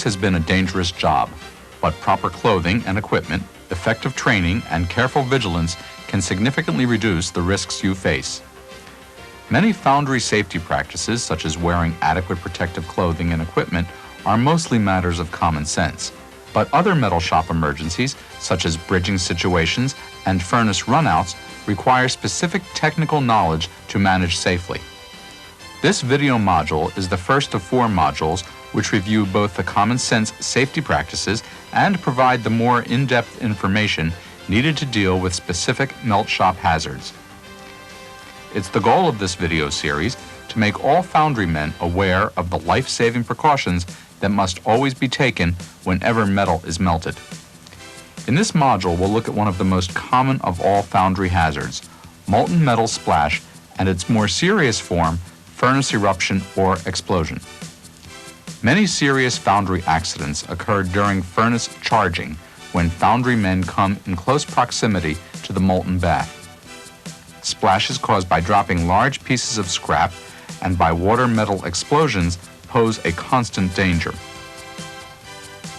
has been a dangerous job, but proper clothing and equipment, effective training, and careful vigilance can significantly reduce the risks you face. Many foundry safety practices, such as wearing adequate protective clothing and equipment, are mostly matters of common sense. But other metal shop emergencies, such as bridging situations and furnace runouts, require specific technical knowledge to manage safely. This video module is the first of 4 modules which review both the common sense safety practices and provide the more in-depth information needed to deal with specific melt shop hazards. It's the goal of this video series to make all foundry men aware of the life-saving precautions that must always be taken whenever metal is melted. In this module, we'll look at one of the most common of all foundry hazards, molten metal splash, and its more serious form, furnace eruption or explosion. Many serious foundry accidents occur during furnace charging when foundry men come in close proximity to the molten bath. Splashes caused by dropping large pieces of scrap and by water-metal explosions pose a constant danger.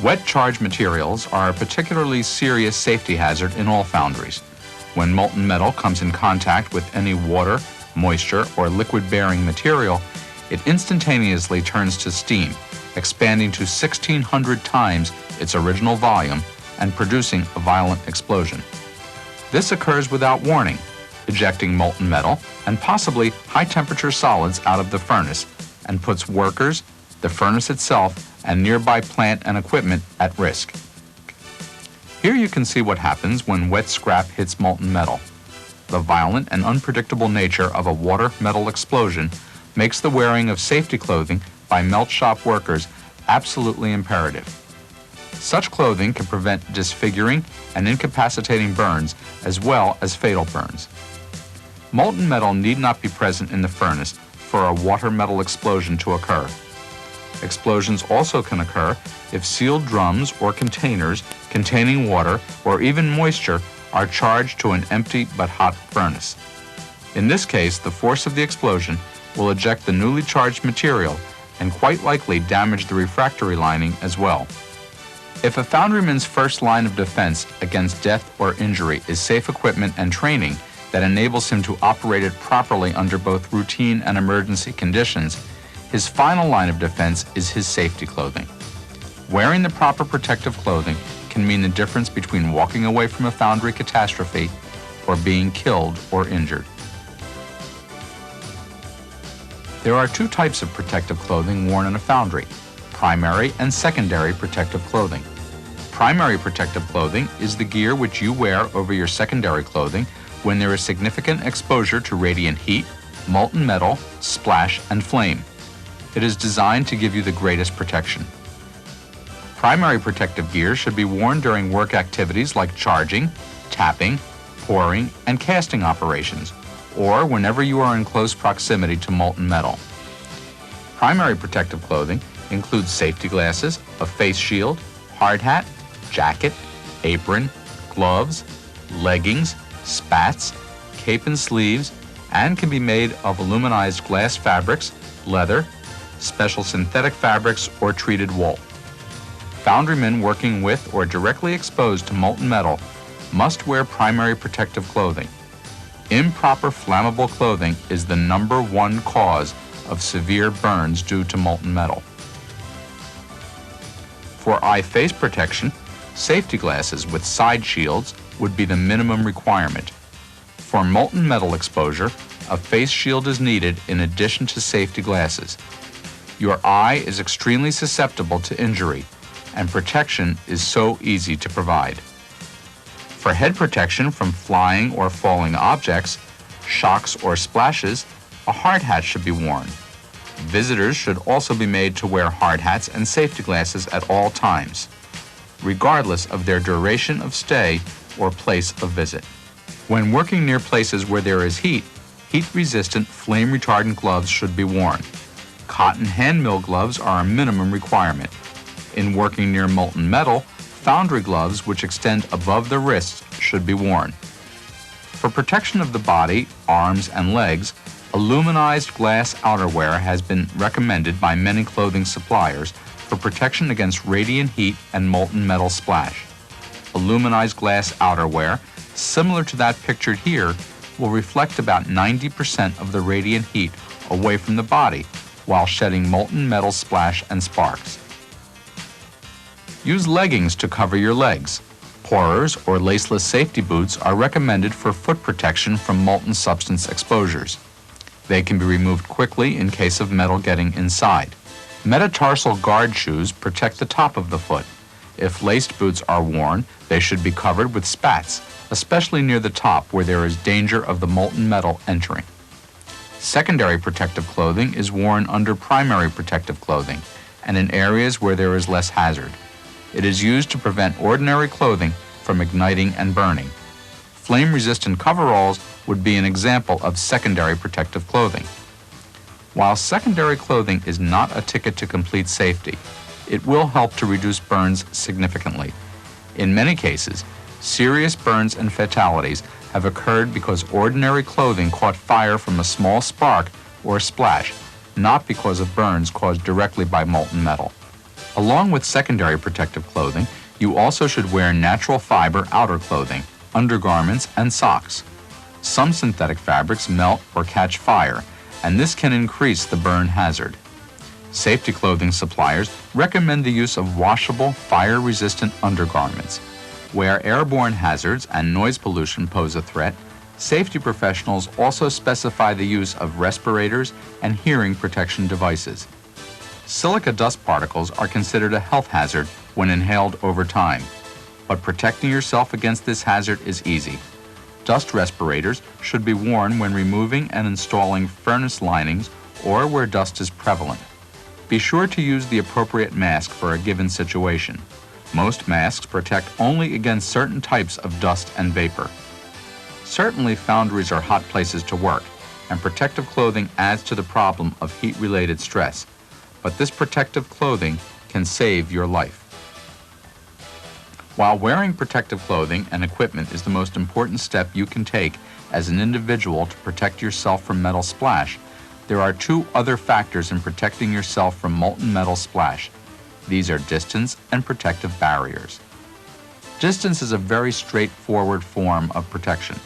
Wet charge materials are a particularly serious safety hazard in all foundries. When molten metal comes in contact with any water, moisture, or liquid-bearing material, it instantaneously turns to steam, expanding to 1,600 times its original volume and producing a violent explosion. This occurs without warning, ejecting molten metal and possibly high-temperature solids out of the furnace, and puts workers, the furnace itself, and nearby plant and equipment at risk. Here you can see what happens when wet scrap hits molten metal. The violent and unpredictable nature of a water-metal explosion makes the wearing of safety clothing by melt shop workers absolutely imperative. Such clothing can prevent disfiguring and incapacitating burns as well as fatal burns. Molten metal need not be present in the furnace for a water-metal explosion to occur. Explosions also can occur if sealed drums or containers containing water or even moisture are charged to an empty but hot furnace. In this case, the force of the explosion will eject the newly charged material and quite likely damage the refractory lining as well. If a foundryman's first line of defense against death or injury is safe equipment and training that enables him to operate it properly under both routine and emergency conditions, his final line of defense is his safety clothing. Wearing the proper protective clothing can mean the difference between walking away from a foundry catastrophe or being killed or injured. There are 2 types of protective clothing worn in a foundry: primary and secondary protective clothing. Primary protective clothing is the gear which you wear over your secondary clothing when there is significant exposure to radiant heat, molten metal, splash, and flame. It is designed to give you the greatest protection. Primary protective gear should be worn during work activities like charging, tapping, pouring, and casting operations, or whenever you are in close proximity to molten metal. Primary protective clothing includes safety glasses, a face shield, hard hat, jacket, apron, gloves, leggings, spats, cape and sleeves, and can be made of aluminized glass fabrics, leather, special synthetic fabrics, or treated wool. Foundrymen working with or directly exposed to molten metal must wear primary protective clothing. Improper flammable clothing is the #1 cause of severe burns due to molten metal. For eye-face protection, safety glasses with side shields would be the minimum requirement. For molten metal exposure, a face shield is needed in addition to safety glasses. Your eye is extremely susceptible to injury, and protection is so easy to provide. For head protection from flying or falling objects, shocks, or splashes, a hard hat should be worn. Visitors should also be made to wear hard hats and safety glasses at all times, regardless of their duration of stay or place of visit. When working near places where there is heat, heat-resistant, flame-retardant gloves should be worn. Cotton hand mill gloves are a minimum requirement. In working near molten metal, foundry gloves which extend above the wrists should be worn. For protection of the body, arms, and legs, aluminized glass outerwear has been recommended by many clothing suppliers for protection against radiant heat and molten metal splash. Aluminized glass outerwear, similar to that pictured here, will reflect about 90% of the radiant heat away from the body while shedding molten metal splash and sparks. Use leggings to cover your legs. Pourers or laceless safety boots are recommended for foot protection from molten substance exposures. They can be removed quickly in case of metal getting inside. Metatarsal guard shoes protect the top of the foot. If laced boots are worn, they should be covered with spats, especially near the top where there is danger of the molten metal entering. Secondary protective clothing is worn under primary protective clothing and in areas where there is less hazard. It is used to prevent ordinary clothing from igniting and burning. Flame-resistant coveralls would be an example of secondary protective clothing. While secondary clothing is not a ticket to complete safety, it will help to reduce burns significantly. In many cases, serious burns and fatalities have occurred because ordinary clothing caught fire from a small spark or splash, not because of burns caused directly by molten metal. Along with secondary protective clothing, you also should wear natural fiber outer clothing, undergarments, and socks. Some synthetic fabrics melt or catch fire, and this can increase the burn hazard. Safety clothing suppliers recommend the use of washable, fire-resistant undergarments. Where airborne hazards and noise pollution pose a threat, safety professionals also specify the use of respirators and hearing protection devices. Silica dust particles are considered a health hazard when inhaled over time, but protecting yourself against this hazard is easy. Dust respirators should be worn when removing and installing furnace linings or where dust is prevalent. Be sure to use the appropriate mask for a given situation. Most masks protect only against certain types of dust and vapor. Certainly, foundries are hot places to work, and protective clothing adds to the problem of heat-related stress. But this protective clothing can save your life. While wearing protective clothing and equipment is the most important step you can take as an individual to protect yourself from metal splash, there are two other factors in protecting yourself from molten metal splash. These are distance and protective barriers. Distance is a very straightforward form of protection.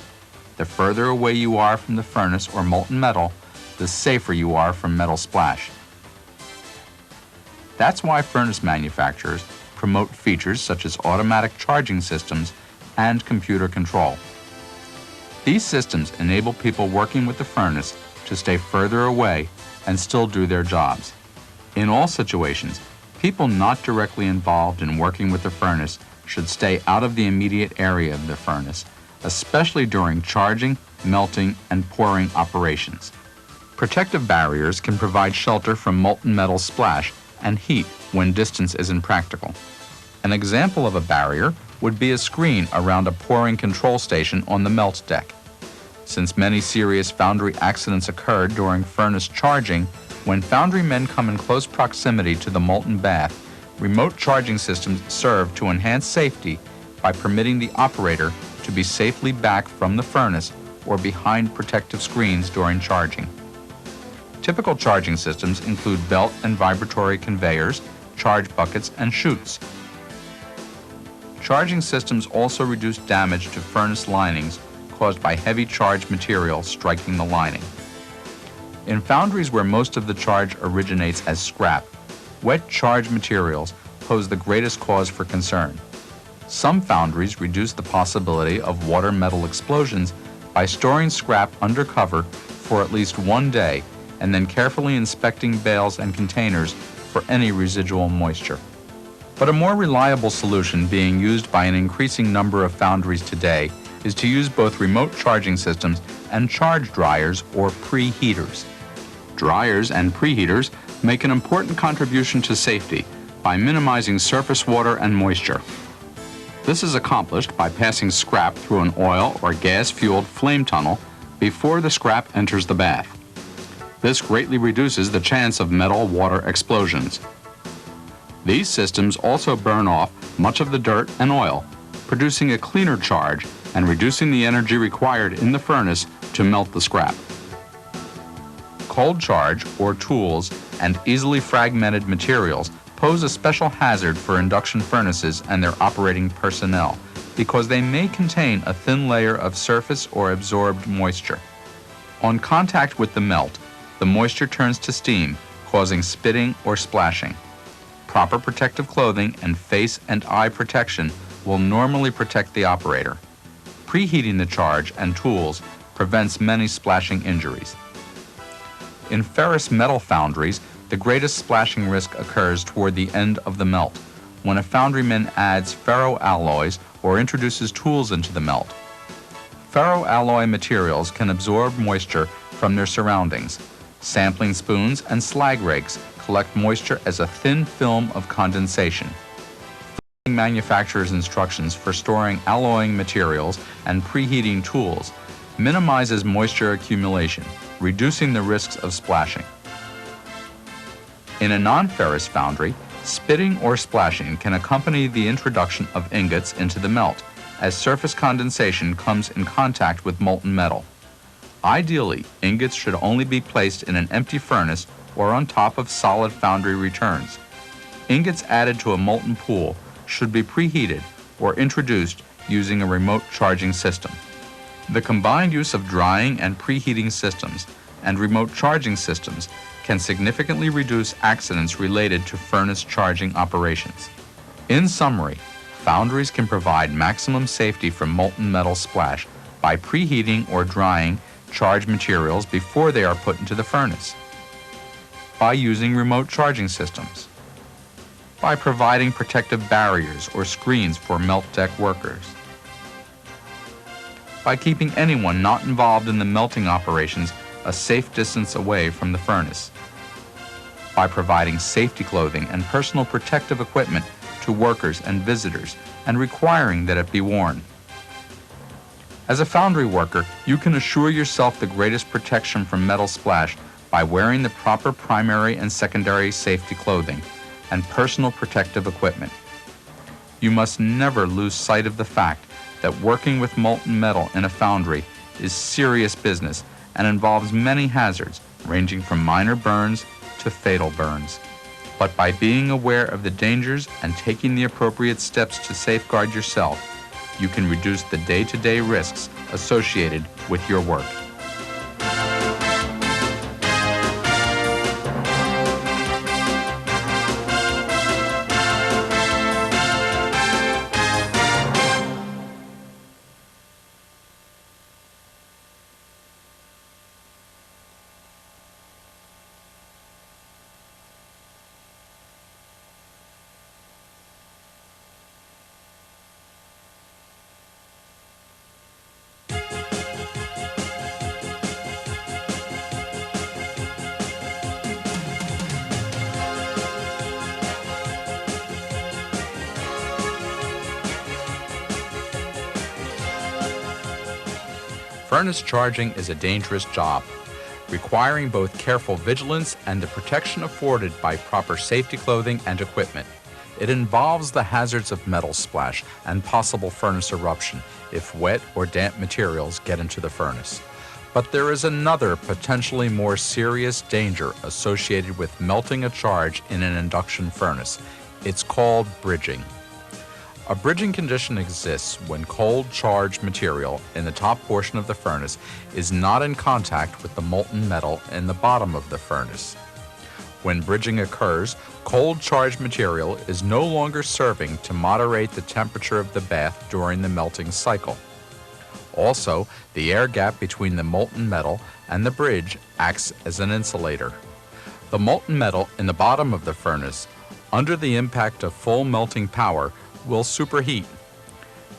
The further away you are from the furnace or molten metal, the safer you are from metal splash. That's why furnace manufacturers promote features such as automatic charging systems and computer control. These systems enable people working with the furnace to stay further away and still do their jobs. In all situations, people not directly involved in working with the furnace should stay out of the immediate area of the furnace, especially during charging, melting, and pouring operations. Protective barriers can provide shelter from molten metal splash and heat when distance is impractical. An example of a barrier would be a screen around a pouring control station on the melt deck. Since many serious foundry accidents occurred during furnace charging, when foundry men come in close proximity to the molten bath, remote charging systems serve to enhance safety by permitting the operator to be safely back from the furnace or behind protective screens during charging. Typical charging systems include belt and vibratory conveyors, charge buckets, and chutes. Charging systems also reduce damage to furnace linings caused by heavy charged material striking the lining. In foundries where most of the charge originates as scrap, wet charged materials pose the greatest cause for concern. Some foundries reduce the possibility of water-metal explosions by storing scrap under cover for at least 1 day and then carefully inspecting bales and containers for any residual moisture. But a more reliable solution being used by an increasing number of foundries today is to use both remote charging systems and charge dryers or preheaters. Dryers and preheaters make an important contribution to safety by minimizing surface water and moisture. This is accomplished by passing scrap through an oil or gas-fueled flame tunnel before the scrap enters the bath. This greatly reduces the chance of metal-water explosions. These systems also burn off much of the dirt and oil, producing a cleaner charge and reducing the energy required in the furnace to melt the scrap. Cold charge, or tools, and easily fragmented materials pose a special hazard for induction furnaces and their operating personnel because they may contain a thin layer of surface or absorbed moisture. On contact with the melt, the moisture turns to steam, causing spitting or splashing. Proper protective clothing and face and eye protection will normally protect the operator. Preheating the charge and tools prevents many splashing injuries. In ferrous metal foundries, the greatest splashing risk occurs toward the end of the melt, when a foundryman adds ferroalloys or introduces tools into the melt. Ferroalloy materials can absorb moisture from their surroundings. Sampling spoons and slag rakes collect moisture as a thin film of condensation. Following manufacturer's instructions for storing alloying materials and preheating tools minimizes moisture accumulation, reducing the risks of splashing. In a non-ferrous foundry, spitting or splashing can accompany the introduction of ingots into the melt, as surface condensation comes in contact with molten metal. Ideally, ingots should only be placed in an empty furnace or on top of solid foundry returns. Ingots added to a molten pool should be preheated or introduced using a remote charging system. The combined use of drying and preheating systems and remote charging systems can significantly reduce accidents related to furnace charging operations. In summary, foundries can provide maximum safety from molten metal splash by preheating or drying charged materials before they are put into the furnace, by using remote charging systems, by providing protective barriers or screens for melt deck workers, by keeping anyone not involved in the melting operations a safe distance away from the furnace, by providing safety clothing and personal protective equipment to workers and visitors and requiring that it be worn. As a foundry worker, you can assure yourself the greatest protection from metal splash by wearing the proper primary and secondary safety clothing and personal protective equipment. You must never lose sight of the fact that working with molten metal in a foundry is serious business and involves many hazards, ranging from minor burns to fatal burns. But by being aware of the dangers and taking the appropriate steps to safeguard yourself, you can reduce the day-to-day risks associated with your work. Furnace charging is a dangerous job, requiring both careful vigilance and the protection afforded by proper safety clothing and equipment. It involves the hazards of metal splash and possible furnace eruption if wet or damp materials get into the furnace. But there is another potentially more serious danger associated with melting a charge in an induction furnace. It's called bridging. A bridging condition exists when cold charged material in the top portion of the furnace is not in contact with the molten metal in the bottom of the furnace. When bridging occurs, cold charged material is no longer serving to moderate the temperature of the bath during the melting cycle. Also, the air gap between the molten metal and the bridge acts as an insulator. The molten metal in the bottom of the furnace, under the impact of full melting power, will superheat.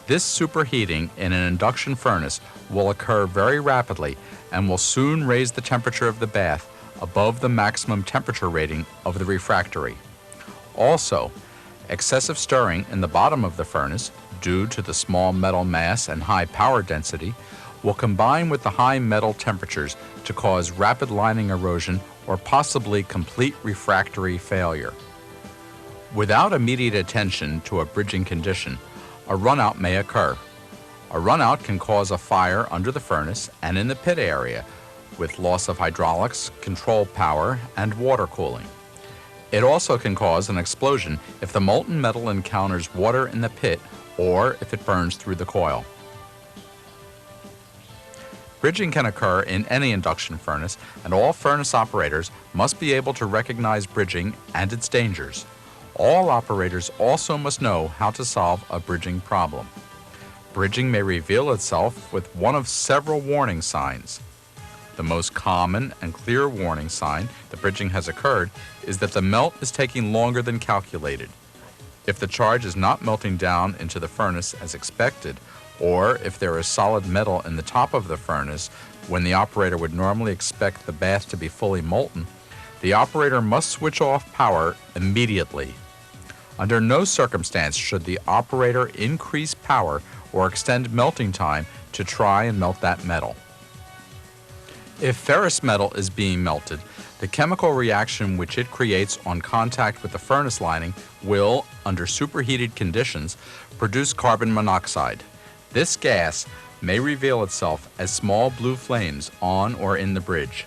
This superheating in an induction furnace will occur very rapidly and will soon raise the temperature of the bath above the maximum temperature rating of the refractory. Also, excessive stirring in the bottom of the furnace, due to the small metal mass and high power density, will combine with the high metal temperatures to cause rapid lining erosion or possibly complete refractory failure. Without immediate attention to a bridging condition, a runout may occur. A runout can cause a fire under the furnace and in the pit area, with loss of hydraulics, control power, and water cooling. It also can cause an explosion if the molten metal encounters water in the pit or if it burns through the coil. Bridging can occur in any induction furnace, and all furnace operators must be able to recognize bridging and its dangers. All operators also must know how to solve a bridging problem. Bridging may reveal itself with one of several warning signs. The most common and clear warning sign that bridging has occurred is that the melt is taking longer than calculated. If the charge is not melting down into the furnace as expected, or if there is solid metal in the top of the furnace when the operator would normally expect the bath to be fully molten, the operator must switch off power immediately. Under no circumstance should the operator increase power or extend melting time to try and melt that metal. If ferrous metal is being melted, the chemical reaction which it creates on contact with the furnace lining will, under superheated conditions, produce carbon monoxide. This gas may reveal itself as small blue flames on or in the bridge.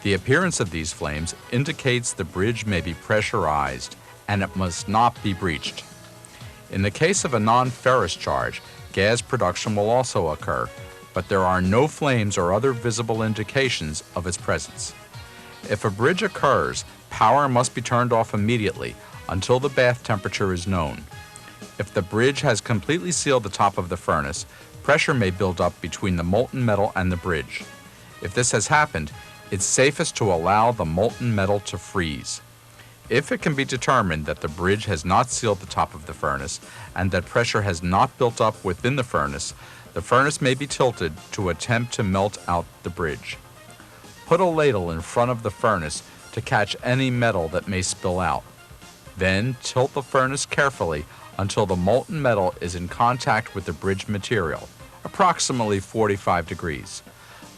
The appearance of these flames indicates the bridge may be pressurized and it must not be breached. In the case of a non-ferrous charge, gas production will also occur, but there are no flames or other visible indications of its presence. If a bridge occurs, power must be turned off immediately until the bath temperature is known. If the bridge has completely sealed the top of the furnace, pressure may build up between the molten metal and the bridge. If this has happened, it's safest to allow the molten metal to freeze. If it can be determined that the bridge has not sealed the top of the furnace and that pressure has not built up within the furnace may be tilted to attempt to melt out the bridge. Put a ladle in front of the furnace to catch any metal that may spill out. Then tilt the furnace carefully until the molten metal is in contact with the bridge material, approximately 45 degrees.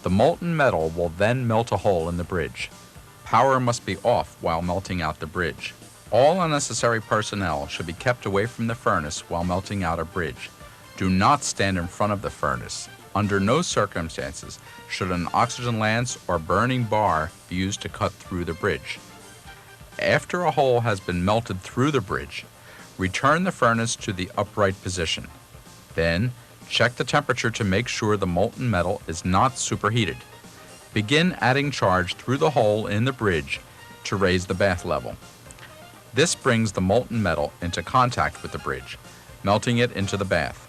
The molten metal will then melt a hole in the bridge. Power must be off while melting out the bridge. All unnecessary personnel should be kept away from the furnace while melting out a bridge. Do not stand in front of the furnace. Under no circumstances should an oxygen lance or burning bar be used to cut through the bridge. After a hole has been melted through the bridge, return the furnace to the upright position. Then, check the temperature to make sure the molten metal is not superheated. Begin adding charge through the hole in the bridge to raise the bath level. This brings the molten metal into contact with the bridge, melting it into the bath.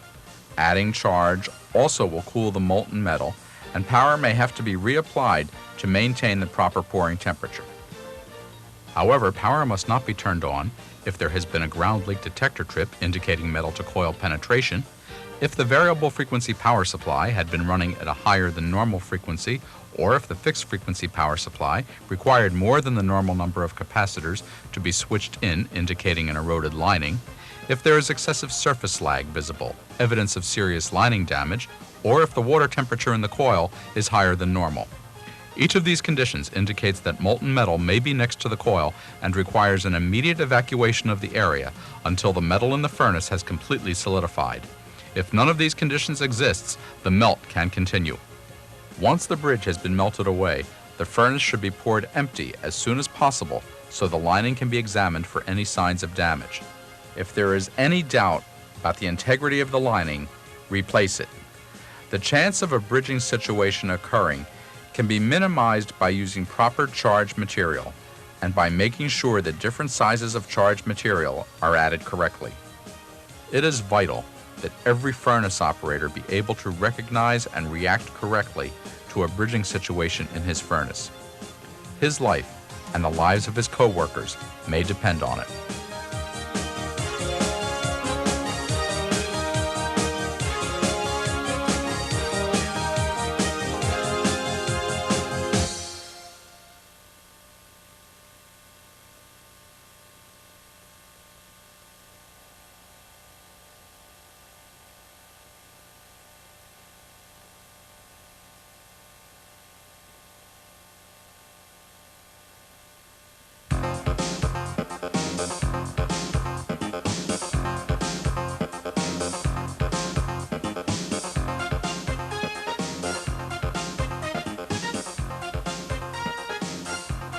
Adding charge also will cool the molten metal, and power may have to be reapplied to maintain the proper pouring temperature. However, power must not be turned on if there has been a ground leak detector trip indicating metal to coil penetration, if the variable frequency power supply had been running at a higher than normal frequency, or if the fixed frequency power supply required more than the normal number of capacitors to be switched in, indicating an eroded lining, if there is excessive surface lag visible, evidence of serious lining damage, or if the water temperature in the coil is higher than normal. Each of these conditions indicates that molten metal may be next to the coil and requires an immediate evacuation of the area until the metal in the furnace has completely solidified. If none of these conditions exists, the melt can continue. Once the bridge has been melted away, the furnace should be poured empty as soon as possible so the lining can be examined for any signs of damage. If there is any doubt about the integrity of the lining, replace it. The chance of a bridging situation occurring can be minimized by using proper charge material and by making sure that different sizes of charge material are added correctly. It is vital that every furnace operator be able to recognize and react correctly to a bridging situation in his furnace. His life and the lives of his co-workers may depend on it.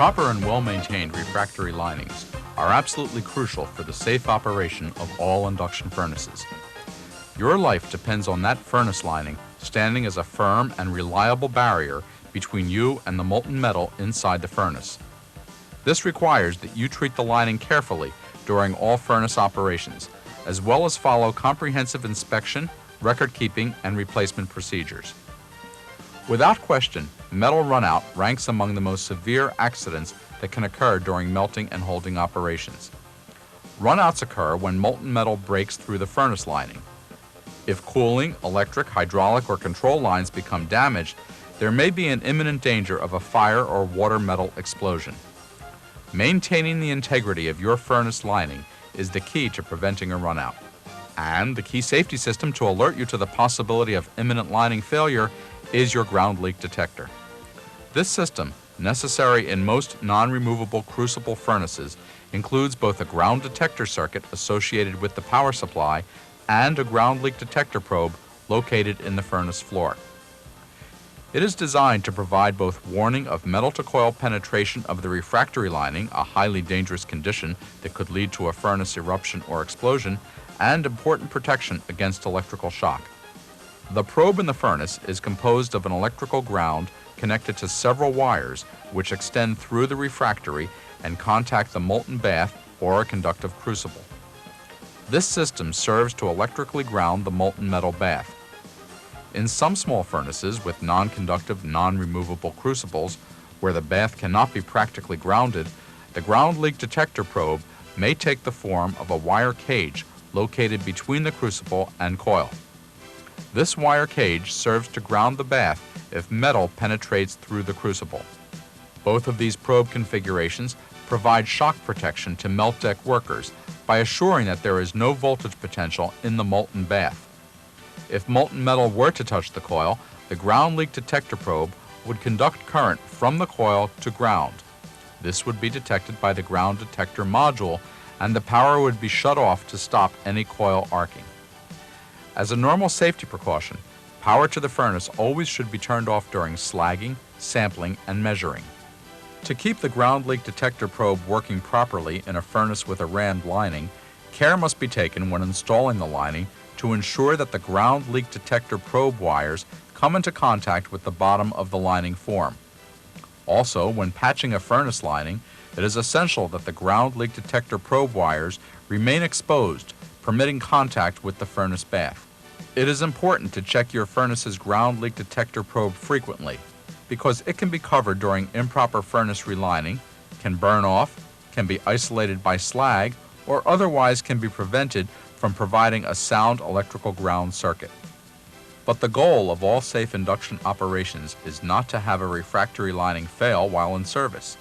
Proper and well-maintained refractory linings are absolutely crucial for the safe operation of all induction furnaces. Your life depends on that furnace lining standing as a firm and reliable barrier between you and the molten metal inside the furnace. This requires that you treat the lining carefully during all furnace operations, as well as follow comprehensive inspection, record keeping, and replacement procedures. Without question, metal runout ranks among the most severe accidents that can occur during melting and holding operations. Runouts occur when molten metal breaks through the furnace lining. If cooling, electric, hydraulic, or control lines become damaged, there may be an imminent danger of a fire or water metal explosion. Maintaining the integrity of your furnace lining is the key to preventing a runout. And the key safety system to alert you to the possibility of imminent lining failure is your ground leak detector. This system, necessary in most non-removable crucible furnaces, includes both a ground detector circuit associated with the power supply and a ground leak detector probe located in the furnace floor. It is designed to provide both warning of metal-to-coil penetration of the refractory lining, a highly dangerous condition that could lead to a furnace eruption or explosion, and important protection against electrical shock. The probe in the furnace is composed of an electrical ground connected to several wires which extend through the refractory and contact the molten bath or a conductive crucible. This system serves to electrically ground the molten metal bath. In some small furnaces with non-conductive, non-removable crucibles, where the bath cannot be practically grounded, the ground leak detector probe may take the form of a wire cage located between the crucible and coil. This wire cage serves to ground the bath if metal penetrates through the crucible. Both of these probe configurations provide shock protection to melt deck workers by assuring that there is no voltage potential in the molten bath. If molten metal were to touch the coil, the ground leak detector probe would conduct current from the coil to ground. This would be detected by the ground detector module, and the power would be shut off to stop any coil arcing. As a normal safety precaution, power to the furnace always should be turned off during slagging, sampling, and measuring. To keep the ground leak detector probe working properly in a furnace with a rammed lining, care must be taken when installing the lining to ensure that the ground leak detector probe wires come into contact with the bottom of the lining form. Also, when patching a furnace lining, it is essential that the ground leak detector probe wires remain exposed, permitting contact with the furnace bath. It is important to check your furnace's ground leak detector probe frequently, because it can be covered during improper furnace relining, can burn off, can be isolated by slag, or otherwise can be prevented from providing a sound electrical ground circuit. But the goal of all safe induction operations is not to have a refractory lining fail while in service.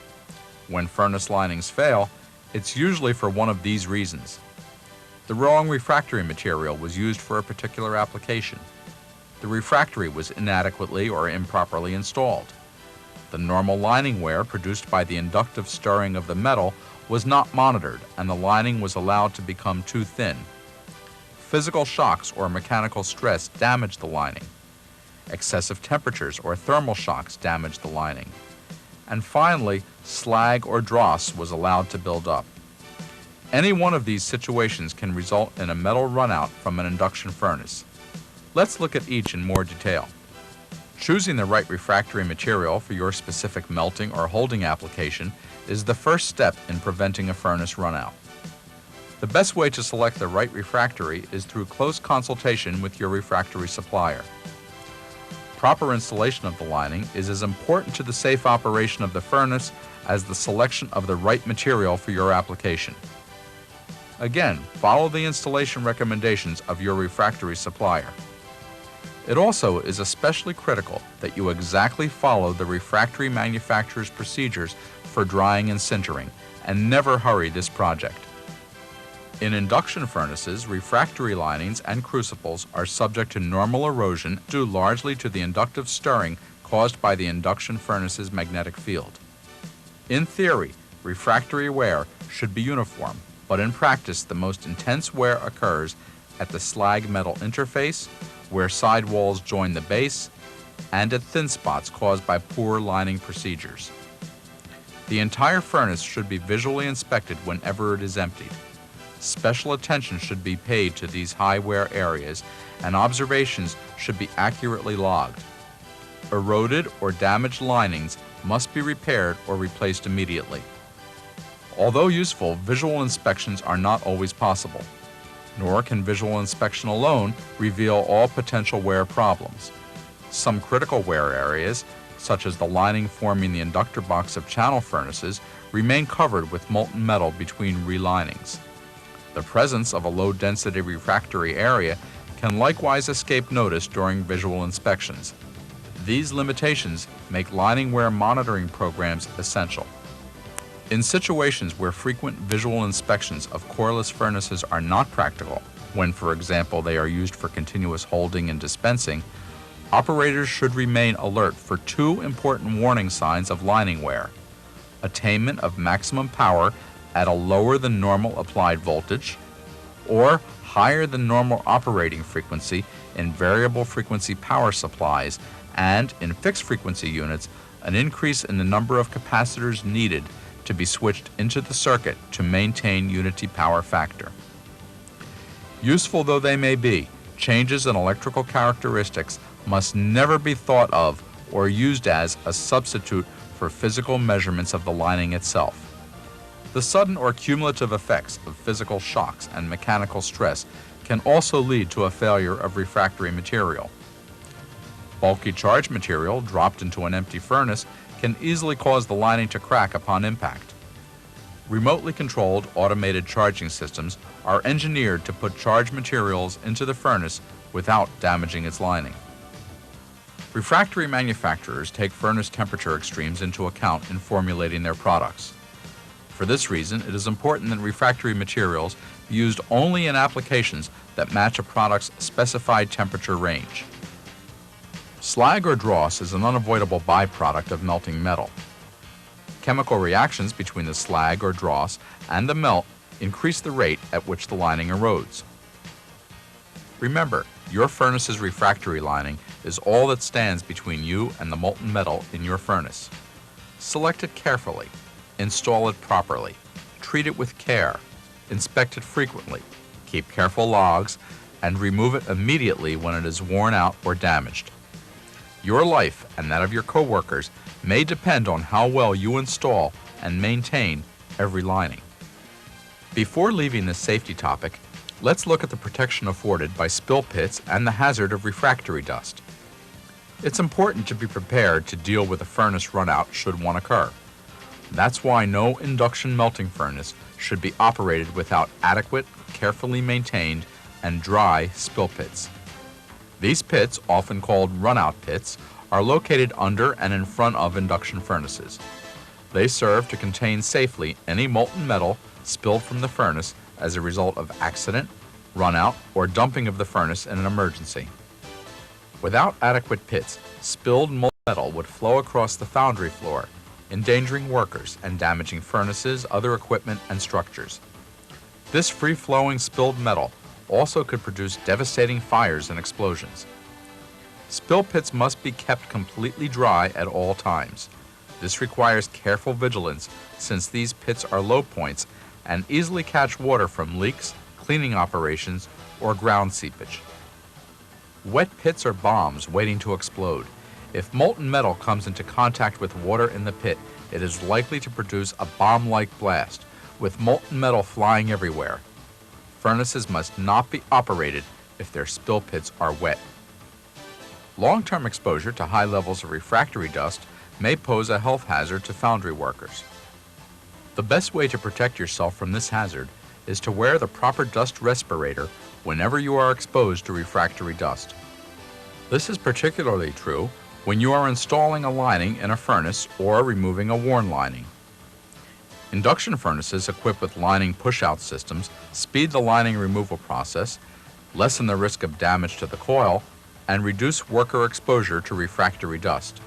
When furnace linings fail, it's usually for one of these reasons. The wrong refractory material was used for a particular application. The refractory was inadequately or improperly installed. The normal lining wear produced by the inductive stirring of the metal was not monitored, and the lining was allowed to become too thin. Physical shocks or mechanical stress damaged the lining. Excessive temperatures or thermal shocks damaged the lining. And finally, slag or dross was allowed to build up. Any one of these situations can result in a metal runout from an induction furnace. Let's look at each in more detail. Choosing the right refractory material for your specific melting or holding application is the first step in preventing a furnace runout. The best way to select the right refractory is through close consultation with your refractory supplier. Proper installation of the lining is as important to the safe operation of the furnace as the selection of the right material for your application. Again, follow the installation recommendations of your refractory supplier. It also is especially critical that you exactly follow the refractory manufacturer's procedures for drying and sintering, and never hurry this project. In induction furnaces, refractory linings and crucibles are subject to normal erosion due largely to the inductive stirring caused by the induction furnace's magnetic field. In theory, refractory wear should be uniform, but in practice the most intense wear occurs at the slag metal interface, where sidewalls join the base, and at thin spots caused by poor lining procedures. The entire furnace should be visually inspected whenever it is emptied. Special attention should be paid to these high wear areas, and observations should be accurately logged. Eroded or damaged linings must be repaired or replaced immediately. Although useful, visual inspections are not always possible, nor can visual inspection alone reveal all potential wear problems. Some critical wear areas, such as the lining forming the inductor box of channel furnaces, remain covered with molten metal between relinings. The presence of a low-density refractory area can likewise escape notice during visual inspections. These limitations make lining wear monitoring programs essential. In situations where frequent visual inspections of coilless furnaces are not practical, when, for example, they are used for continuous holding and dispensing, operators should remain alert for two important warning signs of lining wear: attainment of maximum power at a lower than normal applied voltage, or higher than normal operating frequency in variable frequency power supplies, and in fixed frequency units, an increase in the number of capacitors needed to be switched into the circuit to maintain unity power factor. Useful though they may be, changes in electrical characteristics must never be thought of or used as a substitute for physical measurements of the lining itself. The sudden or cumulative effects of physical shocks and mechanical stress can also lead to a failure of refractory material. Bulky charged material dropped into an empty furnace can easily cause the lining to crack upon impact. Remotely controlled automated charging systems are engineered to put charged materials into the furnace without damaging its lining. Refractory manufacturers take furnace temperature extremes into account in formulating their products. For this reason, it is important that refractory materials be used only in applications that match a product's specified temperature range. Slag or dross is an unavoidable byproduct of melting metal. Chemical reactions between the slag or dross and the melt increase the rate at which the lining erodes. Remember, your furnace's refractory lining is all that stands between you and the molten metal in your furnace. Select it carefully, install it properly, treat it with care, inspect it frequently, keep careful logs, and remove it immediately when it is worn out or damaged. Your life and that of your coworkers may depend on how well you install and maintain every lining. Before leaving this safety topic, let's look at the protection afforded by spill pits and the hazard of refractory dust. It's important to be prepared to deal with a furnace runout should one occur. That's why no induction melting furnace should be operated without adequate, carefully maintained, and dry spill pits. These pits, often called RUNOUT pits, are located under and in front of induction furnaces. They serve to contain safely any molten metal spilled from the furnace as a result of accident, runout, or dumping of the furnace in an emergency. Without adequate pits, spilled molten metal would flow across the foundry floor, endangering workers and damaging furnaces, other equipment, and structures. This free-flowing spilled metal also could produce devastating fires and explosions. Spill pits must be kept completely dry at all times. This requires careful vigilance since these pits are low points and easily catch water from leaks, cleaning operations, or ground seepage. Wet pits are bombs waiting to explode. If molten metal comes into contact with water in the pit, it is likely to produce a bomb-like blast, with molten metal flying everywhere. Furnaces must not be operated if their spill pits are wet. Long-term exposure to high levels of refractory dust may pose a health hazard to foundry workers. The best way to protect yourself from this hazard is to wear the proper dust respirator whenever you are exposed to refractory dust. This is particularly true when you are installing a lining in a furnace or removing a worn lining. Induction furnaces equipped with lining push-out systems speed the lining removal process, lessen the risk of damage to the coil, and reduce worker exposure to refractory dust.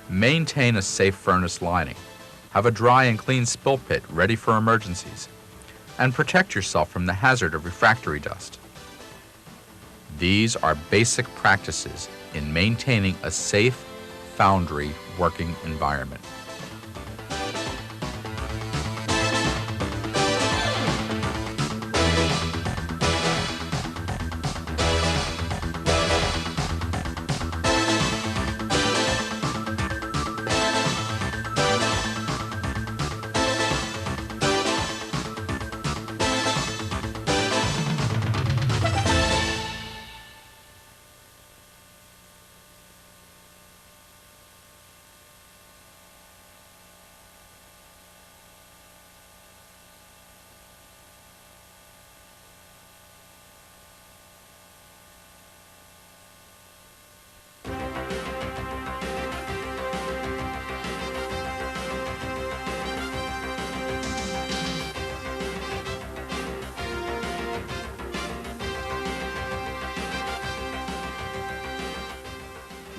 Maintain a safe furnace lining. Have a dry and clean spill pit ready for emergencies, and protect yourself from the hazard of refractory dust. These are basic practices in maintaining a safe foundry working environment.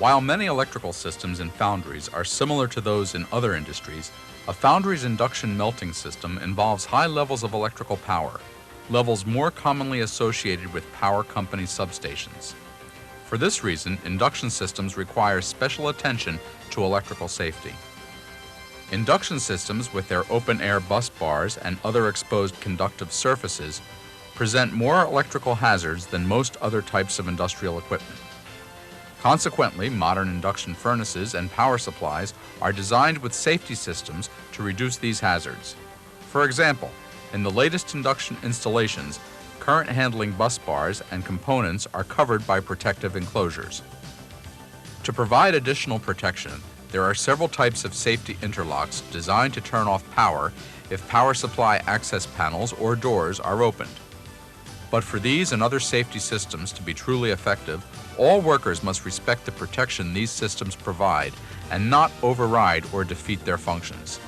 While many electrical systems in foundries are similar to those in other industries, a foundry's induction melting system involves high levels of electrical power, levels more commonly associated with power company substations. For this reason, induction systems require special attention to electrical safety. Induction systems with their open-air bus bars and other exposed conductive surfaces present more electrical hazards than most other types of industrial equipment. Consequently, modern induction furnaces and power supplies are designed with safety systems to reduce these hazards. For example, in the latest induction installations, current handling bus bars and components are covered by protective enclosures. To provide additional protection, there are several types of safety interlocks designed to turn off power if power supply access panels or doors are opened. But for these and other safety systems to be truly effective, all workers must respect the protection these systems provide and not override or defeat their functions.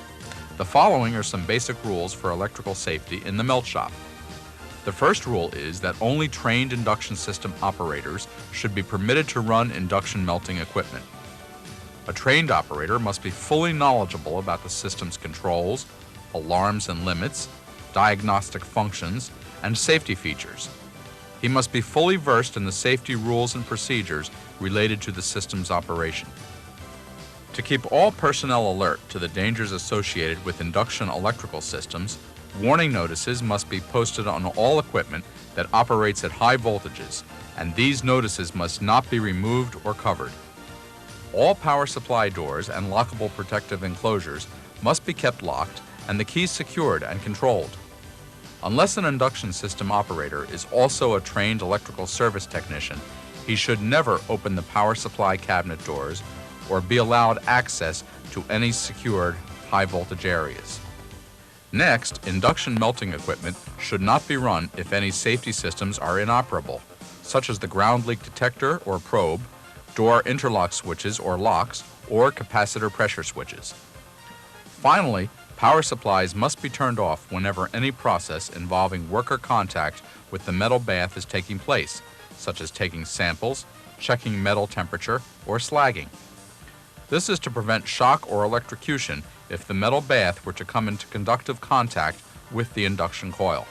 The following are some basic rules for electrical safety in the melt shop. The first rule is that only trained induction system operators should be permitted to run induction melting equipment. A trained operator must be fully knowledgeable about the system's controls, alarms and limits, diagnostic functions, and safety features. He must be fully versed in the safety rules and procedures related to the system's operation. To keep all personnel alert to the dangers associated with induction electrical systems, warning notices must be posted on all equipment that operates at high voltages, and these notices must not be removed or covered. All power supply doors and lockable protective enclosures must be kept locked and the keys secured and controlled. Unless an induction system operator is also a trained electrical service technician, he should never open the power supply cabinet doors or be allowed access to any secured high voltage areas. Next, induction melting equipment should not be run if any safety systems are inoperable, such as the ground leak detector or probe, door interlock switches or locks, or capacitor pressure switches. Finally, power supplies must be turned off whenever any process involving worker contact with the metal bath is taking place, such as taking samples, checking metal temperature, or slagging. This is to prevent shock or electrocution if the metal bath were to come into conductive contact with the induction coil.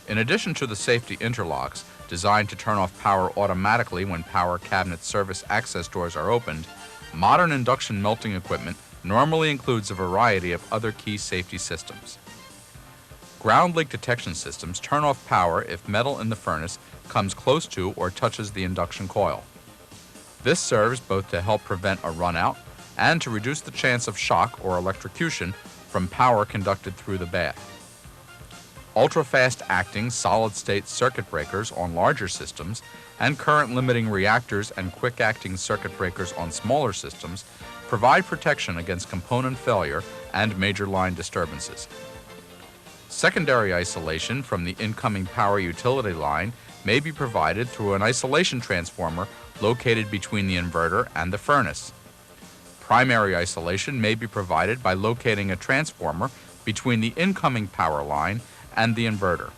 In addition to the safety interlocks designed to turn off power automatically when power cabinet service access doors are opened, modern induction melting equipment normally includes a variety of other key safety systems. Ground leak detection systems turn off power if metal in the furnace comes close to or touches the induction coil. This serves both to help prevent a runout and to reduce the chance of shock or electrocution from power conducted through the bath. Ultra-fast acting solid-state circuit breakers on larger systems and current-limiting reactors and quick-acting circuit breakers on smaller systems provide protection against component failure and major line disturbances. Secondary isolation from the incoming power utility line may be provided through an isolation transformer located between the inverter and the furnace. Primary isolation may be provided by locating a transformer between the incoming power line and the inverter.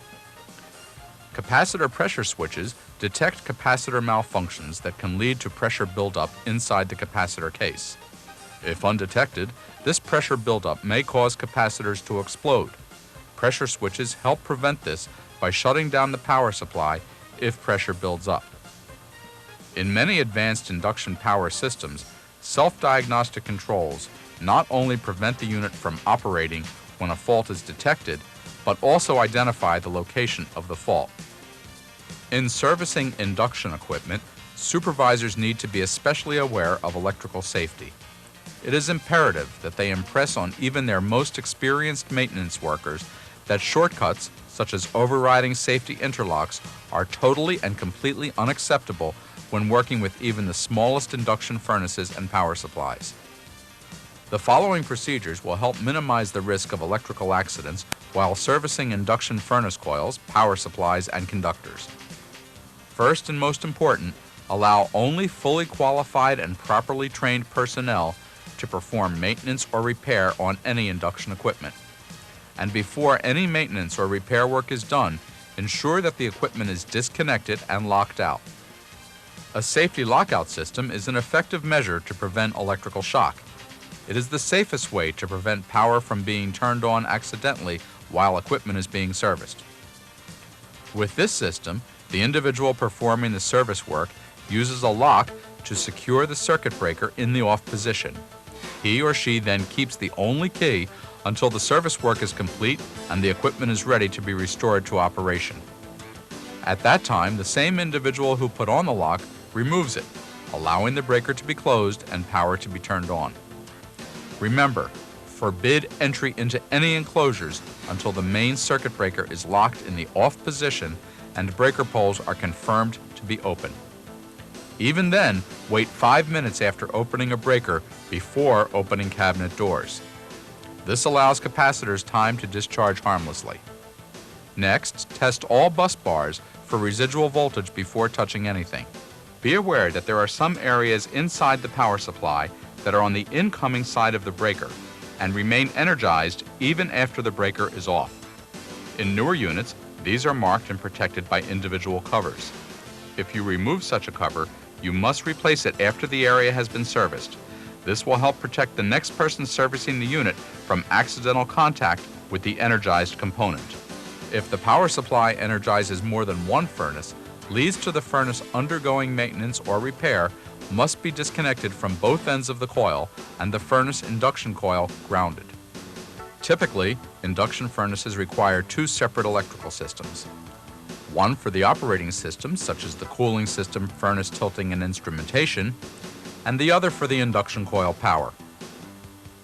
Capacitor pressure switches detect capacitor malfunctions that can lead to pressure buildup inside the capacitor case. If undetected, this pressure buildup may cause capacitors to explode. Pressure switches help prevent this by shutting down the power supply if pressure builds up. In many advanced induction power systems, self-diagnostic controls not only prevent the unit from operating when a fault is detected, but also identify the location of the fault. In servicing induction equipment, supervisors need to be especially aware of electrical safety. It is imperative that they impress on even their most experienced maintenance workers that shortcuts, such as overriding safety interlocks, are totally and completely unacceptable when working with even the smallest induction furnaces and power supplies. The following procedures will help minimize the risk of electrical accidents while servicing induction furnace coils, power supplies, and conductors. First and most important, allow only fully qualified and properly trained personnel to perform maintenance or repair on any induction equipment. And before any maintenance or repair work is done, ensure that the equipment is disconnected and locked out. A safety lockout system is an effective measure to prevent electrical shock. It is the safest way to prevent power from being turned on accidentally while equipment is being serviced. With this system, the individual performing the service work uses a lock to secure the circuit breaker in the off position. He or she then keeps the only key until the service work is complete and the equipment is ready to be restored to operation. At that time, the same individual who put on the lock removes it, allowing the breaker to be closed and power to be turned on. Remember, forbid entry into any enclosures until the main circuit breaker is locked in the off position and breaker poles are confirmed to be open. Even then, wait 5 minutes after opening a breaker before opening cabinet doors. This allows capacitors time to discharge harmlessly. Next, test all bus bars for residual voltage before touching anything. Be aware that there are some areas inside the power supply that are on the incoming side of the breaker and remain energized even after the breaker is off. In newer units, these are marked and protected by individual covers. If you remove such a cover, you must replace it after the area has been serviced. This will help protect the next person servicing the unit from accidental contact with the energized component. If the power supply energizes more than one furnace, leads to the furnace undergoing maintenance or repair must be disconnected from both ends of the coil and the furnace induction coil grounded. Typically, induction furnaces require two separate electrical systems. One for the operating system, such as the cooling system, furnace tilting, and instrumentation, and the other for the induction coil power.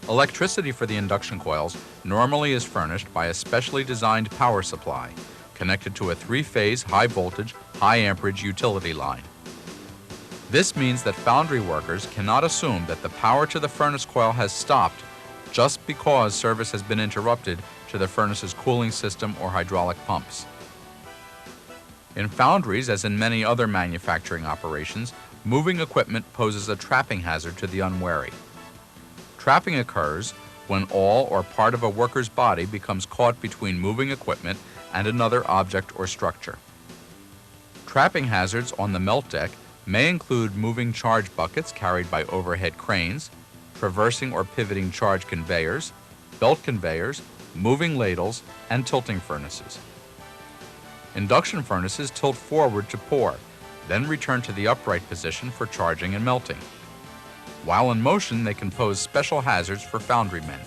Electricity for the induction coils normally is furnished by a specially designed power supply connected to a three-phase high-voltage, high-amperage utility line. This means that foundry workers cannot assume that the power to the furnace coil has stopped just because service has been interrupted to the furnace's cooling system or hydraulic pumps. In foundries, as in many other manufacturing operations, moving equipment poses a trapping hazard to the unwary. Trapping occurs when all or part of a worker's body becomes caught between moving equipment and another object or structure. Trapping hazards on the melt deck may include moving charge buckets carried by overhead cranes, traversing or pivoting charge conveyors, belt conveyors, moving ladles, and tilting furnaces. Induction furnaces tilt forward to pour, then return to the upright position for charging and melting. While in motion, they can pose special hazards for foundrymen.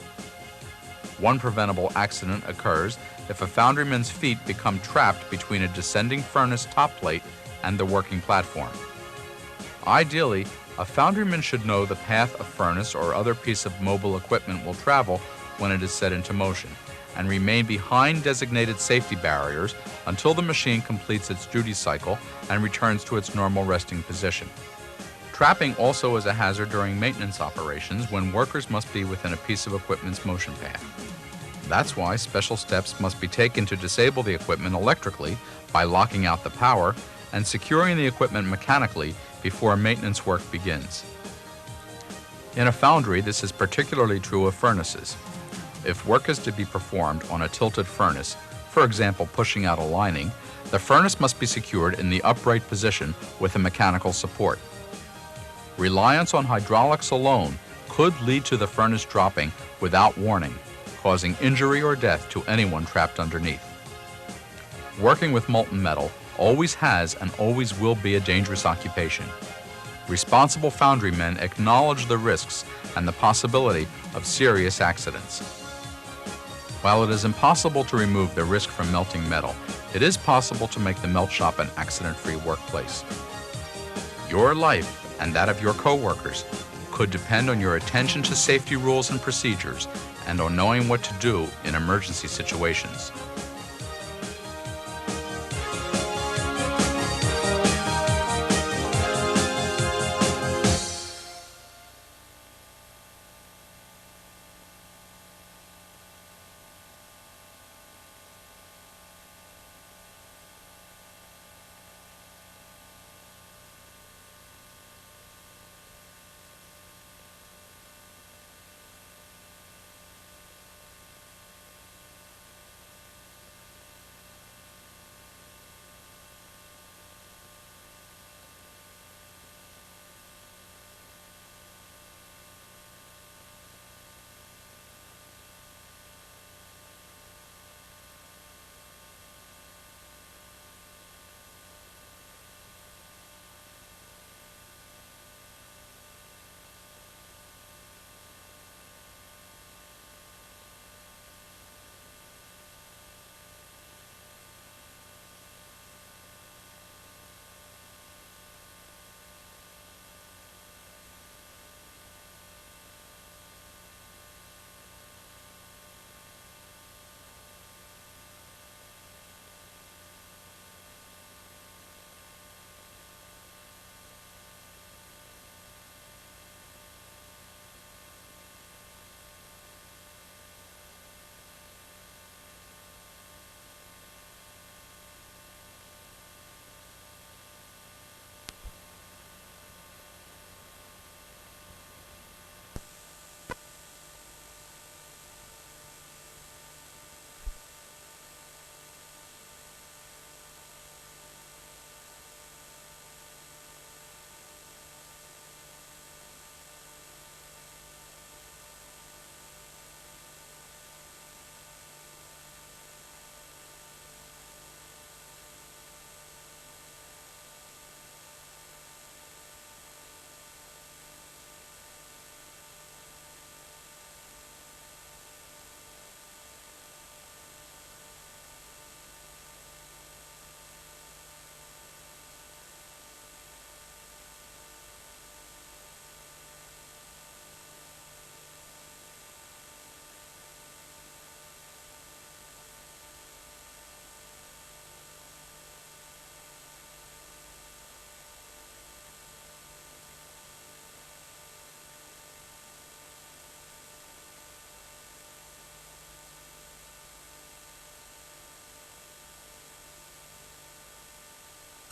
One preventable accident occurs if a foundryman's feet become trapped between a descending furnace top plate and the working platform. Ideally, a foundryman should know the path a furnace or other piece of mobile equipment will travel when it is set into motion, and remain behind designated safety barriers until the machine completes its duty cycle and returns to its normal resting position. Trapping also is a hazard during maintenance operations when workers must be within a piece of equipment's motion path. That's why special steps must be taken to disable the equipment electrically by locking out the power and securing the equipment mechanically before maintenance work begins. In a foundry, this is particularly true of furnaces. If work is to be performed on a tilted furnace, for example pushing out a lining, the furnace must be secured in the upright position with a mechanical support. Reliance on hydraulics alone could lead to the furnace dropping without warning, causing injury or death to anyone trapped underneath. Working with molten metal always has and always will be a dangerous occupation. Responsible foundrymen acknowledge the risks and the possibility of serious accidents. While it is impossible to remove the risk from melting metal, it is possible to make the melt shop an accident-free workplace. Your life and that of your co-workers could depend on your attention to safety rules and procedures and on knowing what to do in emergency situations.